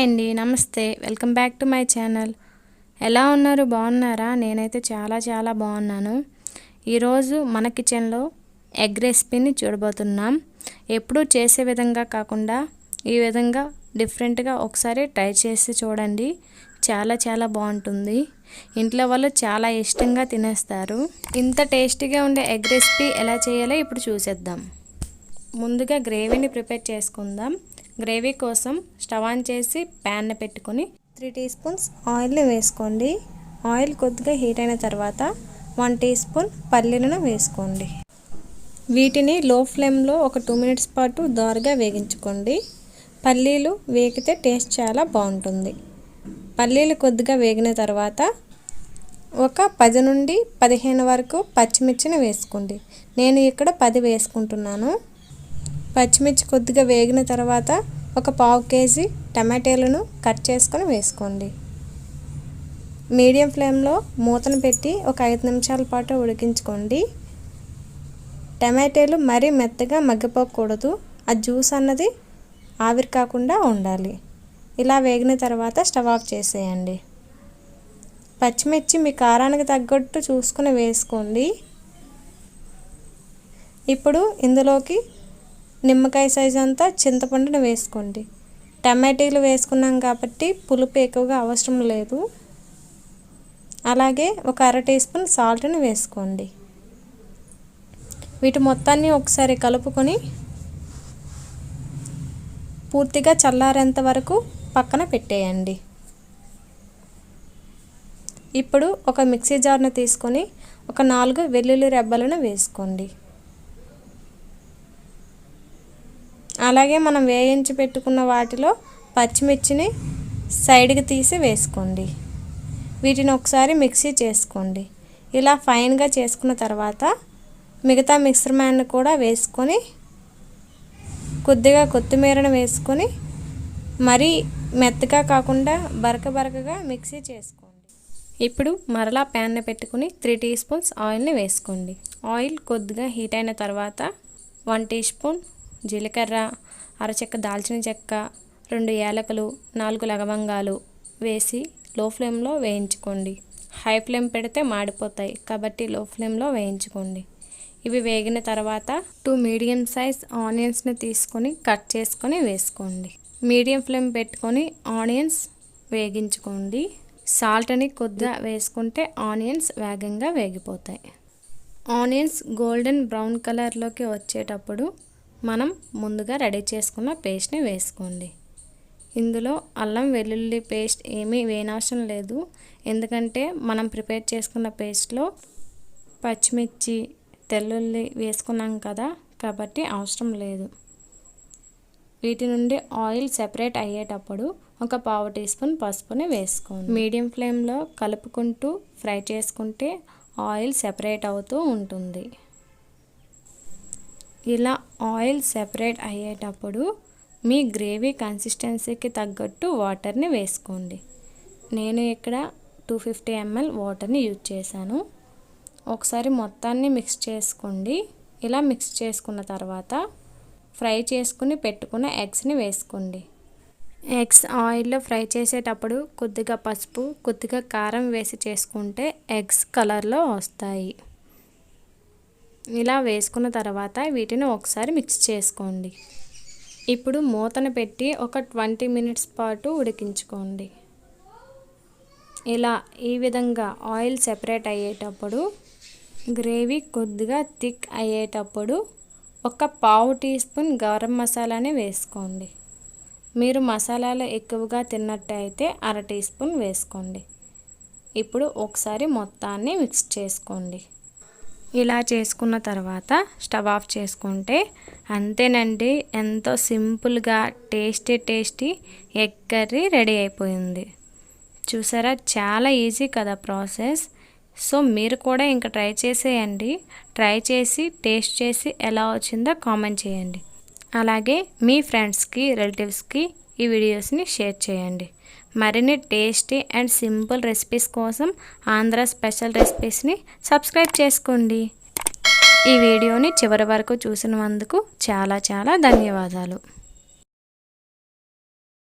అండి, నమస్తే. Welcome back to my channel. ఎలా ఉన్నారు? బాగున్నారా? నేనైతే చాలా బాగున్నాను. ఈరోజు మన కిచెన్లో ఎగ్ రెసిపీని చూడబోతున్నాం. ఎప్పుడూ చేసే విధంగా కాకుండా ఈ విధంగా డిఫరెంట్గా ఒకసారి ట్రై చేసి చూడండి. చాలా బాగుంటుంది. ఇంట్లో వాళ్ళు చాలా ఇష్టంగా తినేస్తారు. ఇంత టేస్టీగా ఉండే ఎగ్ రెసిపీ ఎలా చేయాలో ఇప్పుడు చూసేద్దాం. ముందుగా గ్రేవీని ప్రిపేర్ చేసుకుందాం. గ్రేవీ కోసం స్టవ్ ఆన్ చేసి ప్యాన్ పెట్టుకొని 3 టీ స్పూన్స్ ఆయిల్ని వేసుకోండి. ఆయిల్ కొద్దిగా హీట్ అయిన తర్వాత 1 టీ స్పూన్ పల్లీలను వేసుకోండి. వీటిని లో ఫ్లేమ్లో ఒక 2 మినిట్స్ పాటు దోరగా వేగించుకోండి. పల్లీలు వేగితే టేస్ట్ చాలా బాగుంటుంది. పల్లీలు కొద్దిగా వేగిన తర్వాత ఒక 10 నుండి 15 వరకు పచ్చిమిర్చిని వేసుకోండి. నేను ఇక్కడ 10 వేసుకుంటున్నాను. పచ్చిమిర్చి కొద్దిగా వేగిన తర్వాత ఒక 1/2 కేజీ టమాటాలను కట్ చేసుకొని వేసుకోండి. మీడియం ఫ్లేమ్లో మూతను పెట్టి ఒక 5 నిమిషాల పాటు ఉడికించుకోండి. టమాటాలు మరీ మెత్తగా మగ్గిపోకూడదు. ఆ జ్యూస్ అన్నది ఆవిరి కాకుండా ఉండాలి. ఇలా వేగిన తర్వాత స్టవ్ ఆఫ్ చేసేయండి. పచ్చిమిర్చి మీ కారానికి తగ్గట్టు చూసుకుని వేసుకోండి. ఇప్పుడు ఇందులోకి నిమ్మకాయ సైజు అంతా చింతపండును వేసుకోండి. టమాటీలు వేసుకున్నాం కాబట్టి పులుపు ఎక్కువగా అవసరం లేదు. అలాగే ఒక 1/2 టీ స్పూన్ సాల్ట్ని వేసుకోండి. వీటి మొత్తాన్ని ఒకసారి కలుపుకొని పూర్తిగా చల్లారేంత వరకు పక్కన పెట్టేయండి. ఇప్పుడు ఒక మిక్సీ జార్ను తీసుకొని ఒక 4 వెల్లుల్లి రెబ్బలను వేసుకోండి. అలాగే మనం వేయించి పెట్టుకున్న వాటిలో పచ్చిమిర్చిని సైడ్కి తీసి వేసుకోండి. వీటిని ఒకసారి మిక్సీ చేసుకోండి. ఇలా ఫైన్గా చేసుకున్న తర్వాత మిగతా మిక్సర్ మ్యాన్ని కూడా వేసుకొని కొద్దిగా కొత్తిమీరను వేసుకొని మరీ మెత్తగా కాకుండా బరకగా మిక్సీ చేసుకోండి. ఇప్పుడు మరలా ప్యాన్ని పెట్టుకుని 3 టీ స్పూన్స్ ఆయిల్ని వేసుకోండి. ఆయిల్ కొద్దిగా హీట్ అయిన తర్వాత 1 టీ స్పూన్ జీలకర్ర, అరచెక్క దాల్చిన చెక్క, 2 యాలకులు, 4 లవంగాలు వేసి లో ఫ్లేమ్లో వేయించుకోండి. హై ఫ్లేమ్ పెడితే మాడిపోతాయి కాబట్టి లో ఫ్లేమ్లో వేయించుకోండి. ఇవి వేగిన తర్వాత 2 మీడియం సైజ్ ఆనియన్స్ని తీసుకొని కట్ చేసుకొని వేసుకోండి. మీడియం ఫ్లేమ్ పెట్టుకొని ఆనియన్స్ వేగించుకోండి. సాల్ట్ని కొద్దిగా వేసుకుంటే ఆనియన్స్ వేగంగా వేగిపోతాయి. ఆనియన్స్ గోల్డెన్ బ్రౌన్ కలర్లోకి వచ్చేటప్పుడు మనం ముందుగా రెడీ చేసుకున్న పేస్ట్ని వేసుకోండి. ఇందులో అల్లం వెల్లుల్లి పేస్ట్ ఏమీ వేయనవసరం లేదు. ఎందుకంటే మనం ప్రిపేర్ చేసుకున్న పేస్ట్లో పచ్చిమిర్చి, తెల్లుల్లి వేసుకున్నాం కదా, కాబట్టి అవసరం లేదు. వీటి నుండి ఆయిల్ సెపరేట్ అయ్యేటప్పుడు ఒక 1/2 టీ స్పూన్ పసుపుని వేసుకోండి. మీడియం ఫ్లేమ్లో కలుపుకుంటూ ఫ్రై చేసుకుంటే ఆయిల్ సెపరేట్ అవుతూ ఉంటుంది. ఇలా ఆయిల్ సెపరేట్ అయ్యేటప్పుడు మీ గ్రేవీ కన్సిస్టెన్సీకి తగ్గట్టు వాటర్ని వేసుకోండి. నేను ఇక్కడ 250 ml వాటర్ని యూజ్ చేశాను. ఒకసారి మొత్తాన్ని మిక్స్ చేసుకోండి. ఇలా మిక్స్ చేసుకున్న తర్వాత ఫ్రై చేసుకుని పెట్టుకున్న ఎగ్స్ని వేసుకోండి. ఎగ్స్ ఆయిల్లో ఫ్రై చేసేటప్పుడు కొద్దిగా పసుపు, కొద్దిగా కారం వేసి చేసుకుంటే ఎగ్స్ కలర్లో వస్తాయి. ఇలా వేసుకున్న తర్వాత వీటిని ఒకసారి మిక్స్ చేసుకోండి. ఇప్పుడు మూతను పెట్టి ఒక 20 మినిట్స్ పాటు ఉడికించుకోండి. ఇలా ఈ విధంగా ఆయిల్ సెపరేట్ అయ్యేటప్పుడు గ్రేవీ కొద్దిగా థిక్ అయ్యేటప్పుడు ఒక 1/2 టీ స్పూన్ గరం మసాలాని వేసుకోండి. మీరు మసాలాలు ఎక్కువగా తిన్నట్టయితే 1/2 టీ స్పూన్ వేసుకోండి. ఇప్పుడు ఒకసారి మొత్తాన్ని మిక్స్ చేసుకోండి. ఇలా చేసుకున్న తర్వాత స్టవ్ ఆఫ్ చేసుకుంటే అంతేనండి, ఎంతో సింపుల్గా టేస్టీ ఎగ్ కర్రీ రెడీ అయిపోయింది. చూసారా, చాలా ఈజీ కదా ప్రాసెస్. సో మీరు కూడా ఇంకా ట్రై చేసేయండి. ట్రై చేసి టేస్ట్ చేసి ఎలా వచ్చిందో కామెంట్ చేయండి. అలాగే మీ ఫ్రెండ్స్కి, రిలేటివ్స్కి ఈ వీడియోస్ని షేర్ చేయండి. మరిన్ని టేస్టీ అండ్ సింపుల్ రెసిపీస్ కోసం ఆంధ్ర స్పెషల్ రెసిపీస్ని సబ్స్క్రైబ్ చేసుకోండి. ఈ వీడియోని చివరి వరకు చూసినందుకు చాలా ధన్యవాదాలు.